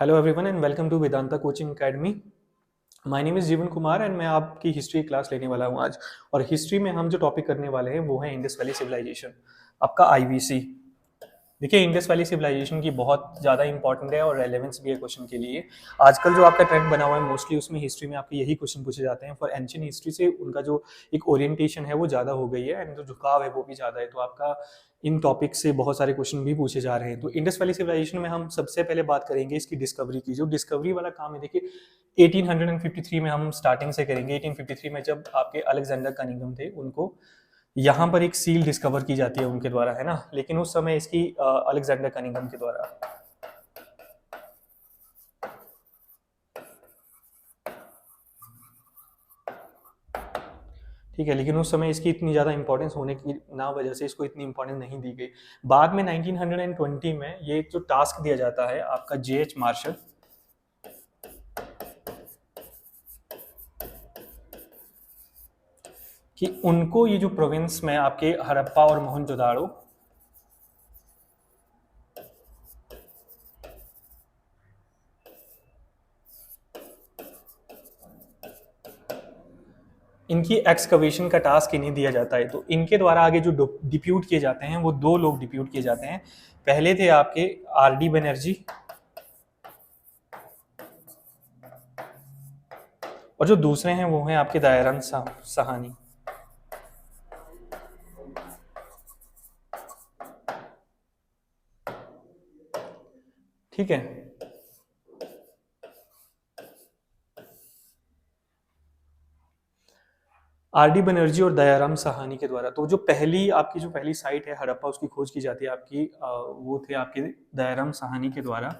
Hello everyone and welcome to Vedanta coaching academy. My name is Jeevan Kumar and मैं आपकी history class लेने वाला हूँ आज। और हिस्ट्री में हम जो टॉपिक करने वाले हैं वो है इंडस वैली सिविलाइजेशन, आपका आईवीसी। देखिए, इंडस वैली सिविलाइजेशन की बहुत ज़्यादा इंपॉर्टेंट है और रेलेवेंस भी है क्वेश्चन के लिए। आजकल जो आपका ट्रेंड बना हुआ है मोस्टली उसमें हिस्ट्री में आपके यही क्वेश्चन पूछे जाते हैं। फॉर एंशिएंट हिस्ट्री से उनका जो एक ओरिएंटेशन है वो ज़्यादा हो गई है एंड जो झुकाव है वो भी ज़्यादा है, तो आपका इन टॉपिक से बहुत सारे क्वेश्चन भी पूछे जा रहे हैं। तो इंडस वैली सिविलाइजेशन में हम सबसे पहले बात करेंगे इसकी डिस्कवरी की। जो डिस्कवरी वाला काम है, देखिए 1853 में हम स्टार्टिंग से करेंगे। 1853 में जब आपके अलेक्जेंडर कनिंघम थे, उनको यहाँ पर एक सील डिस्कवर की जाती है उनके द्वारा, है ना। लेकिन उस समय इसकी अलेक्जेंडर कनिंघम के द्वारा, ठीक है, लेकिन उस समय इसकी इतनी ज़्यादा इंपॉर्टेंस होने की ना वजह से इसको इतनी इंपॉर्टेंस नहीं दी गई। बाद में 1920 में ये एक जो टास्क दिया जाता है आपका जेएच मार्शल, कि उनको ये जो प्रोविंस में आपके हड़प्पा और मोहनजोदाड़ो, इनकी एक्सकवेशन का टास्क इन्हें दिया जाता है। तो इनके द्वारा आगे जो डिप्यूट किए जाते हैं वो दो लोग डिप्यूट किए जाते हैं। पहले थे आपके आरडी बनर्जी, और जो दूसरे हैं वो हैं आपके दयाराम साहनी। ठीक है, आरडी बनर्जी और दयाराम साहनी के द्वारा। तो जो पहली साइट है हड़प्पा, उसकी खोज की जाती है आपकी वो थे आपके दयाराम साहनी के द्वारा।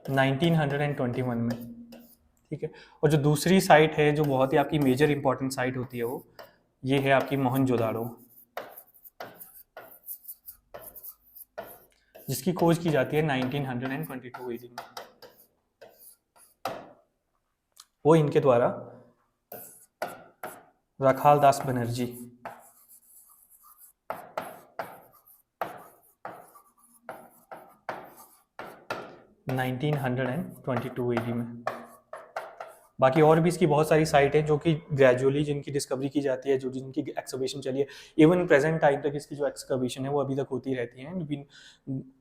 नाइनटीन 1921 में, ठीक है। और जो दूसरी साइट है जो बहुत ही आपकी मेजर इंपॉर्टेंट साइट होती है वो ये है आपकी मोहनजोदाड़ो, जिसकी खोज की जाती है 1922 एडी में, वो इनके द्वारा रखाल दास बनर्जी। 1922 एडी में। बाकी और भी इसकी बहुत सारी साइट है जो कि ग्रेजुअली जिनकी डिस्कवरी की जाती है, जो जिनकी एक्सकवेशन चली है। इवन प्रेजेंट टाइम तक इसकी जो एक्सकवेशन है वो अभी तक होती रहती है।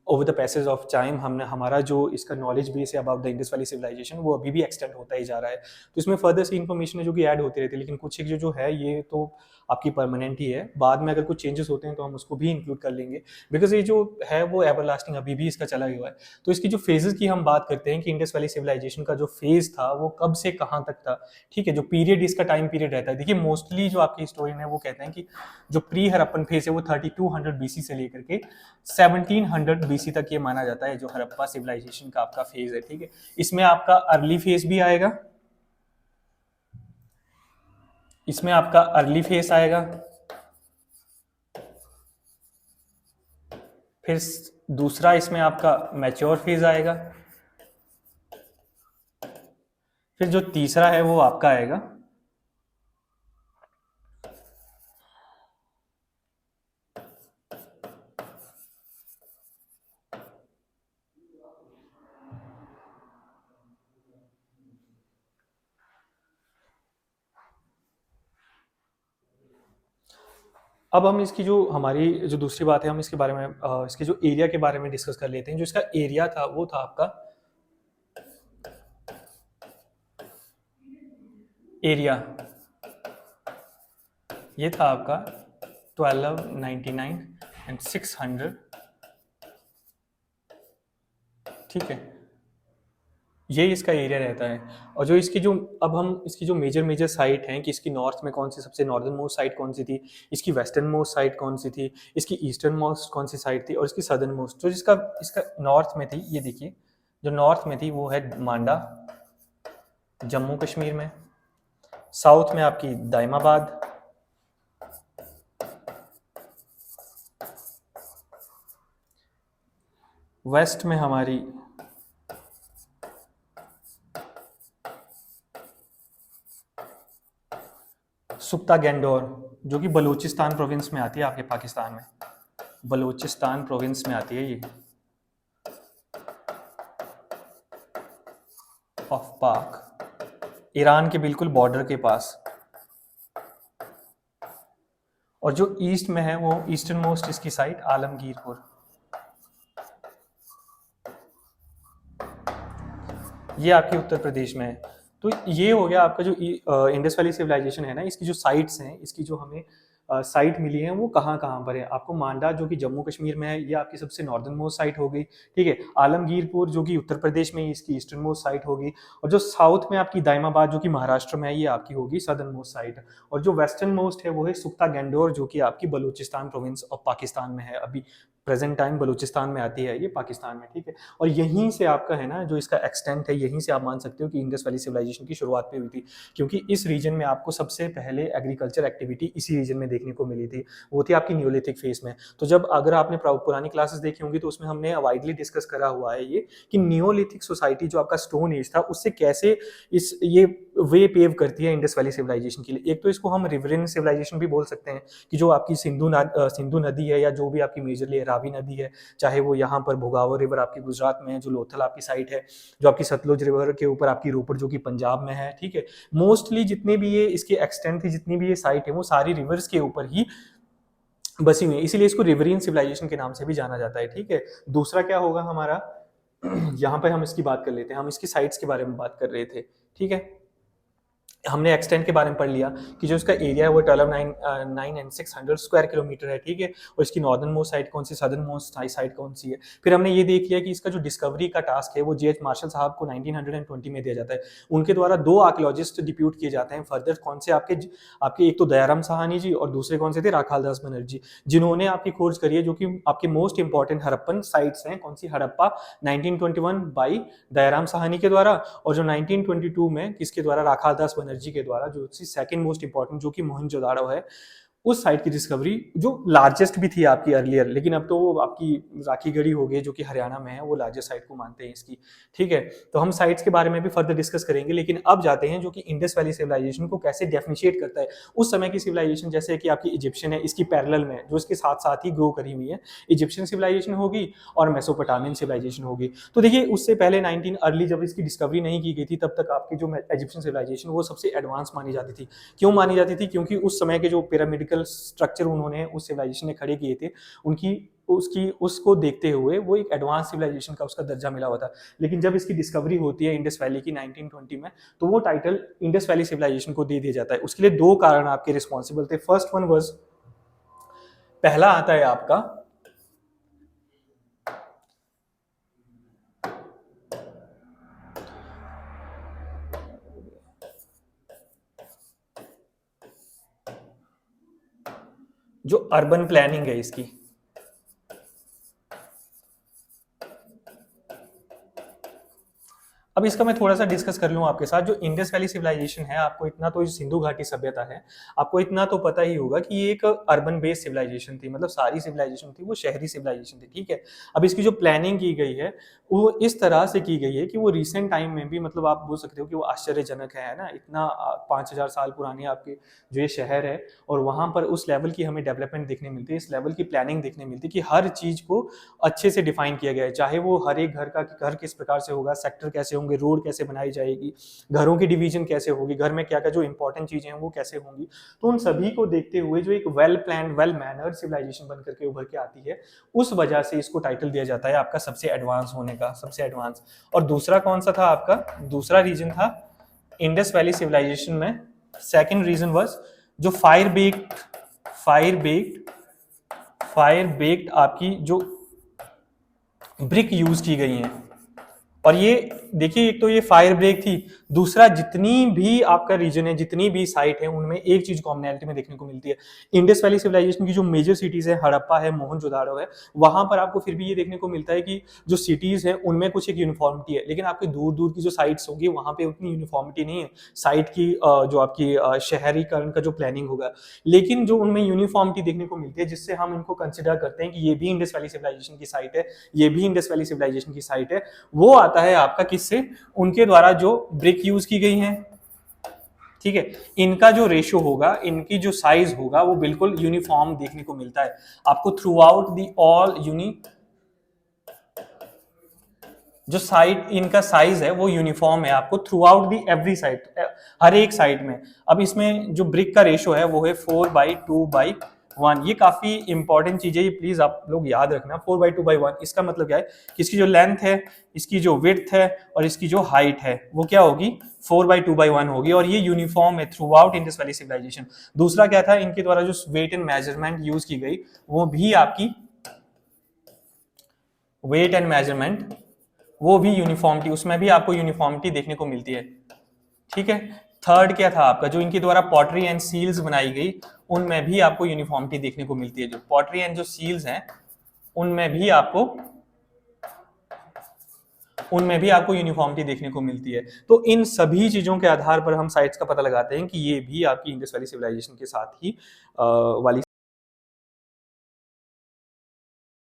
Over the passage of time हमारा जो इसका नॉलेज बेस है about the Indus valley civilisation वो अभी भी एक्सटेंड होता ही जा रहा है। तो इसमें फर्दर सी इन्फॉर्मेशन है जो कि ऐड होती रहती है, लेकिन कुछ एक जो है ये तो आपकी परमानेंट ही है। बाद में अगर कुछ चेंजेस होते हैं तो हम उसको भी इंक्लूड कर लेंगे, बिकॉज ये जो है वो एवरलास्टिंग अभी भी इसका चला हुआ है। तो इसकी जो फेजेस की हम बात करते हैं कि इंडस वैली सिविलाइजेशन का जो फेज था वो कब से कहाँ तक था, ठीक है। जो पीरियड इसका टाइम पीरियड रहता है, देखिए मोस्टली जो आपके हिस्टोरियन है वो कहते हैं कि जो प्री हड़प्पन फेज है वो 3200 बीसी से लेकर के 1700 बीसी तक ये माना जाता है जो हड़प्पा सिविलाइजेशन का आपका फेज है, ठीक है। इसमें आपका अर्ली फेज भी आएगा, इसमें आपका अर्ली फेज आएगा, फिर दूसरा इसमें आपका मैच्योर फेज आएगा, फिर जो तीसरा है वो आपका आएगा अब हम इसकी जो हमारी जो दूसरी बात है हम इसके बारे में इसके जो एरिया के बारे में डिस्कस कर लेते हैं। जो इसका एरिया था वो था आपका एरिया, ये था आपका 1299 एंड 600, ठीक है। ये इसका एरिया रहता है। और जो इसकी जो अब हम इसकी जो मेजर साइट हैं कि इसकी नॉर्थ में कौन सी सबसे नॉर्दर्न मोस्ट साइट कौन सी थी, इसकी वेस्टर्न मोस्ट साइट कौन सी थी, इसकी ईस्टर्न मोस्ट कौन सी साइट थी, और इसकी सदर्न मोस्ट जो जिसका इसका नॉर्थ में थी, ये देखिए जो नॉर्थ में थी वो है मांडा जम्मू कश्मीर में, साउथ में आपकी दाइमाबाद, वेस्ट में हमारी सुक्ता गैंडोर जो कि बलूचिस्तान प्रोविंस में आती है आपके पाकिस्तान में। बलूचिस्तान प्रोविंस में आती है ये, ऑफ पाक, ईरान के बिल्कुल बॉर्डर के पास। और जो ईस्ट में है वो ईस्टर्न मोस्ट इसकी साइट आलमगीरपुर, ये आपके उत्तर प्रदेश में है। तो ये हो गया आपका जो इंडस वैली सिविलाइजेशन है ना, इसकी जो साइट्स हैं, इसकी जो हमें साइट मिली है वो कहाँ कहाँ पर है। आपको मांडा जो कि जम्मू कश्मीर में है, ये आपकी सबसे नॉर्दर्न मोस्ट साइट हो गई, ठीक है। आलमगीरपुर जो कि उत्तर प्रदेश में है, इसकी ईस्टर्न मोस्ट साइट होगी। और जो साउथ में आपकी दाइमाबाद जो कि महाराष्ट्र में है, ये आपकी होगी सदर्न मोस्ट साइट। और जो वेस्टर्न मोस्ट है वो है सुख्ता गंडोर, जो कि आपकी बलूचिस्तान प्रोविंस ऑफ पाकिस्तान में है, अभी प्रेजेंट टाइम बलूचिस्तान में आती है ये पाकिस्तान में, ठीक है। और यहीं से आपका है ना जो इसका एक्सटेंट है, यहीं से आप मान सकते हो कि इंडस वैली सिविलाइजेशन की शुरुआत पे हुई थी, क्योंकि इस रीजन में आपको सबसे पहले एग्रीकल्चर एक्टिविटी इसी रीजन में देखने को मिली थी, वो थी आपकी न्यूलिथिक फेज में। तो जब अगर आपने पुरानी क्लासेस देखी होंगी तो उसमें हमने वाइडली डिस्कस करा हुआ है ये कि न्यूलिथिक सोसाइटी जो आपका स्टोन एज था उससे कैसे ये वे पेव करती है इंडस वैली सिविलाइजेशन के लिए। एक तो इसको हम रिवरिन सिविलाइजेशन भी बोल सकते हैं कि जो आपकी सिंधु नदी है, या जो भी आपकी मेजरली रावी नदी है, चाहे वो यहाँ पर भोगावर रिवर आपकी गुजरात में है, जो लोथल आपकी साइट है, जो आपकी सतलुज रिवर के ऊपर आपकी रोपड़ जो कि पंजाब में है, ठीक है। मोस्टली जितने भी ये इसके एक्सटेंट थी, जितनी भी ये साइट है, वो सारी रिवर्स के ऊपर ही बसी हुई है, इसीलिए इसको रिवरियन सिविलाइजेशन के नाम से भी जाना जाता है, ठीक है। दूसरा क्या होगा हमारा, यहाँ पर हम इसकी बात कर लेते हैं, हम इसकी साइट्स के बारे में बात कर रहे थे, ठीक है। हमने एक्सटेंट के बारे में पढ़ लिया कि जो इसका एरिया है वो 12,906 स्क्वायर किलोमीटर है, ठीक है। और इसकी नॉर्दर्न मोस्ट साइड कौन सी, सदर्न मोस्ट साइड कौन सी है। फिर हमने ये देख लिया कि इसका जो डिस्कवरी का टास्क है वो J.H. मार्शल साहब को 1920 में दिया जाता है। उनके द्वारा 2 आर्कियोलॉजिस्ट डिप्यूट किए जाते हैं फर्दर, कौन से आपके एक तो दयाराम साहनी जी और दूसरे कौन से थे, राखालदास बनर्जी, जिन्होंने आपकी खोज करी है, जो कि आपके मोस्ट इंपॉर्टेंट हड़प्पन साइट्स हैं। कौन सी, हड़प्पा 1921 बाई दयाराम साहनी के द्वारा, और जो 1922 में किसके द्वारा, राखालदास बनर्जी के द्वारा, जो सेकंड मोस्ट इंपॉर्टेंट जो कि मोहनजोदाड़ो है, उस साइट की डिस्कवरी जो लार्जेस्ट भी थी आपकी अर्लियर, लेकिन अब तो वो आपकी राखीगढ़ी हो गई जो कि हरियाणा में है, वो लार्जेस्ट साइट को मानते हैं इसकी, ठीक है। तो हम साइट्स के बारे में भी फर्दर डिस्कस करेंगे, लेकिन अब जाते हैं जो कि इंडस वैली सिविलाइजेशन को कैसे डेफिनिशिएट करता है। उस समय की सिविलाइजेशन जैसे कि आपकी इजिप्शियन है, इसकी पैरेलल में जो इसके साथ साथ ही ग्रो करी हुई है, इजिप्शियन सिविलाइजेशन होगी और मेसोपोटामियन सिविलाइजेशन होगी। तो देखिए उससे पहले 19 अर्ली जब इसकी डिस्कवरी नहीं की गई थी, तब तक आपकी जो इजिप्शियन सिविलाइजेशन वो सबसे एडवांस मानी जाती थी। क्यों मानी जाती थी, क्योंकि उस समय के जो पिरामिडिकल स्ट्रक्चर उन्होंने उस सिविलाइजेशन ने खड़े किए थे, उसको देखते हुए वो एक एडवांस सिविलाइजेशन का उसका दर्जा मिला हुआ था। लेकिन जब इसकी डिस्कवरी होती है इंडस वैली की 1920 में, तो वो टाइटल इंडस वैली सिविलाइजेशन को दे दिया जाता है। उसके लिए 2 कारण आपके रिस्पॉन्सिबल थे। फर्स्ट वन वाज, पहला आता है आपका जो अर्बन प्लानिंग है इसकी। अब इसका मैं थोड़ा सा डिस्कस कर लूँ आपके साथ। जो इंडस वैली सिविलाइजेशन है, आपको इतना तो, सिंधु घाटी सभ्यता है, आपको इतना तो पता ही होगा कि ये एक अर्बन बेस्ड सिविलाइजेशन थी, मतलब सारी सिविलाइजेशन थी वो शहरी सिविलाइजेशन थी, ठीक है। अब इसकी जो प्लानिंग की गई है वो इस तरह से की गई है कि वो रिसेंट टाइम में भी, मतलब आप बोल सकते हो कि वो आश्चर्यजनक है ना, इतना 5000 साल पुरानी आपके जो ये शहर है, और वहाँ पर उस लेवल की हमें डेवलपमेंट देखने मिलती है, इस लेवल की प्लानिंग देखने मिलती है कि हर चीज़ को अच्छे से डिफाइन किया गया है। चाहे वो हर एक घर किस प्रकार से होगा, सेक्टर कैसे होंगे, रोड कैसे बनाई जाएगी, घरों की डिवीजन कैसे होगी, घर में क्या क्या जो इंपॉर्टेंट चीजें हैं वो कैसे होंगी, तो उन सभी को देखते हुए जो एक well planned, well mannered civilization बनकर के उभर के आती है, उस वजह से इसको टाइटल दिया जाता है आपका सबसे एडवांस होने का, सबसे एडवांस। और दूसरा कौन सा था आपका, दूसरा रीजन था इंडस वैली सिविलाइजेशन में, सेकंड रीजन वाज जो फायर बेक्ड आपकी जो ब्रिक यूज की गई हैं। और ये देखिए, एक तो ये फायर ब्रेक थी, दूसरा जितनी भी आपका रीजन है, जितनी भी साइट है, उनमें एक चीज कॉमनैलिटी में देखने को मिलती है। इंडस वैली सिविलाइजेशन की जो मेजर सिटीज है, हड़प्पा है, मोहनजोदाड़ो है, वहां पर आपको फिर भी ये देखने को मिलता है कि जो सिटीज है उनमें कुछ एक यूनिफॉर्मिटी है, लेकिन आपके दूर दूर की जो साइट्स होगी वहां पे उतनी यूनिफॉर्मिटी नहीं है साइट की, जो आपकी शहरीकरण का जो प्लानिंग होगा। लेकिन जो उनमें यूनिफॉर्मिटी देखने को मिलती है, जिससे हम इनको कंसिडर करते हैं कि ये भी इंडस वैली सिविलाइजेशन की साइट है, ये भी इंडस वैली सिविलाइजेशन की साइट है, वो आता है आपका किससे, उनके द्वारा जो ब्रिक यूज की गई हैं, ठीक है, इनका जो रेशियो होगा, इनकी जो साइज होगा वो बिल्कुल यूनिफॉर्म देखने को मिलता है आपको थ्रू आउट दी ऑल जो साइड इनका साइज है वो यूनिफॉर्म है आपको throughout the every side, हर एक साइड में। अब इसमें जो ब्रिक का रेशियो है वो है 4/2/1। ये काफी इंपॉर्टेंट चीज है, ये प्लीज आप लोग याद रखना। 4/2/1 इसका मतलब क्या है कि इसकी जो लेंथ है, इसकी जो विड्थ है और इसकी जो हाइट है वो क्या होगी, 4/2/1 होगी, और ये यूनिफॉर्म है throughout Indus valley civilization. दूसरा क्या था, इनके द्वारा जो वेट एंड मेजरमेंट यूज की गई वो भी आपकी वेट एंड मेजरमेंट वो भी यूनिफॉर्मिटी, उसमें भी आपको यूनिफॉर्मिटी देखने को मिलती है। ठीक है, थर्ड क्या था आपका, जो इनके द्वारा पॉटरी एंड सील्स बनाई गई उनमें भी आपको यूनिफॉर्मिटी देखने को मिलती है। जो पॉटरी एंड जो सील्स हैं उनमें भी आपको यूनिफॉर्मिटी देखने को मिलती है। तो इन सभी चीजों के आधार पर हम साइट्स का पता लगाते हैं कि ये भी आपकी इंडस वैली सिविलाइजेशन के साथ ही वाली